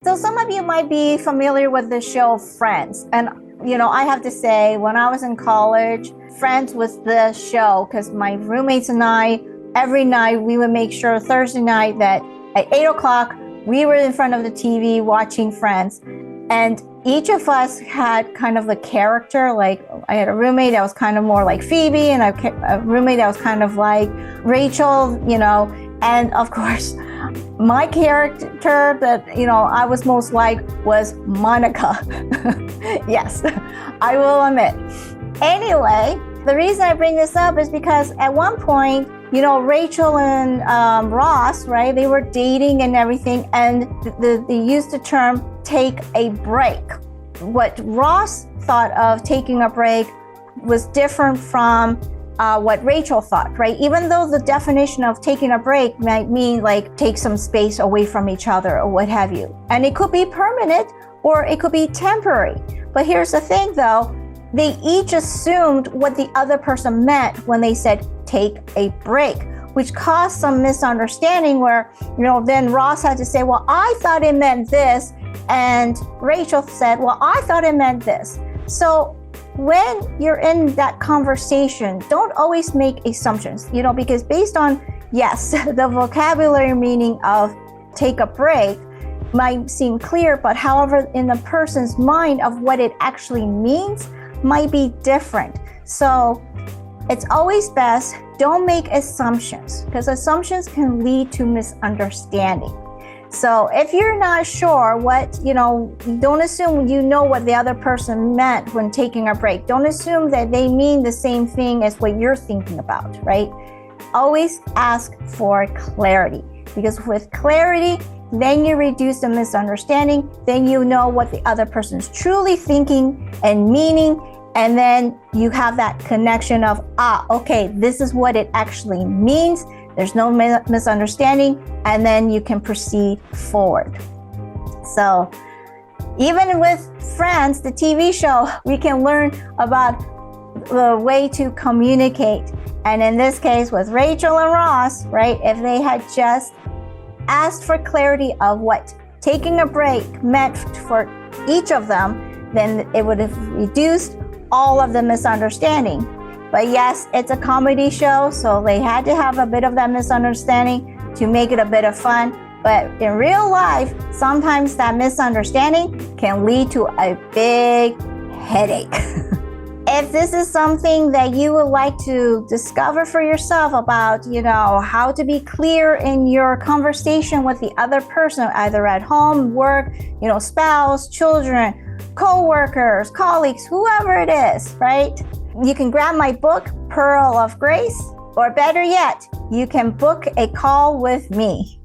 So some of you might be familiar with the show Friends. And, I have to say, when I was in college, Friends was the show because my roommates and I, every night, we would make sure Thursday night that at 8 o'clock, we were in front of the TV watching Friends. And each of us had kind of a character. Like I had a roommate that was kind of more like Phoebe and a roommate that was kind of like Rachel, and of course, my character that, I was most like was Monica. Yes, I will admit. Anyway, the reason I bring this up is because at one point, Rachel and Ross, right? They were dating and everything, and they used the term take a break. What Ross thought of taking a break was different from what Rachel thought, right? Even though the definition of taking a break might mean like take some space away from each other or what have you. And it could be permanent or it could be temporary. But here's the thing though, they each assumed what the other person meant when they said take a break, which caused some misunderstanding where, then Ross had to say, well, I thought it meant this. And Rachel said, well, I thought it meant this. So when you're in that conversation, don't always make assumptions, because based on, yes, the vocabulary meaning of take a break might seem clear, but however, in the person's mind of what it actually means might be different. So it's always best, don't make assumptions because assumptions can lead to misunderstanding. So if you're not sure what, don't assume what the other person meant when taking a break. Don't assume that they mean the same thing as what you're thinking about, right? Always ask for clarity because with clarity, then you reduce the misunderstanding, then you know what the other person is truly thinking and meaning, and then you have that connection of, okay, this is what it actually means. There's no misunderstanding, and then you can proceed forward. So even with Friends, the TV show, we can learn about the way to communicate. And in this case, with Rachel and Ross, right, if they had just asked for clarity of what taking a break meant for each of them, then it would have reduced all of the misunderstanding. But yes, it's a comedy show, so they had to have a bit of that misunderstanding to make it a bit of fun. But in real life, sometimes that misunderstanding can lead to a big headache. If this is something that you would like to discover for yourself about, how to be clear in your conversation with the other person, either at home, work, spouse, children, co-workers, colleagues, whoever it is, right? You can grab my book, Pearl of Grace, or better yet, you can book a call with me.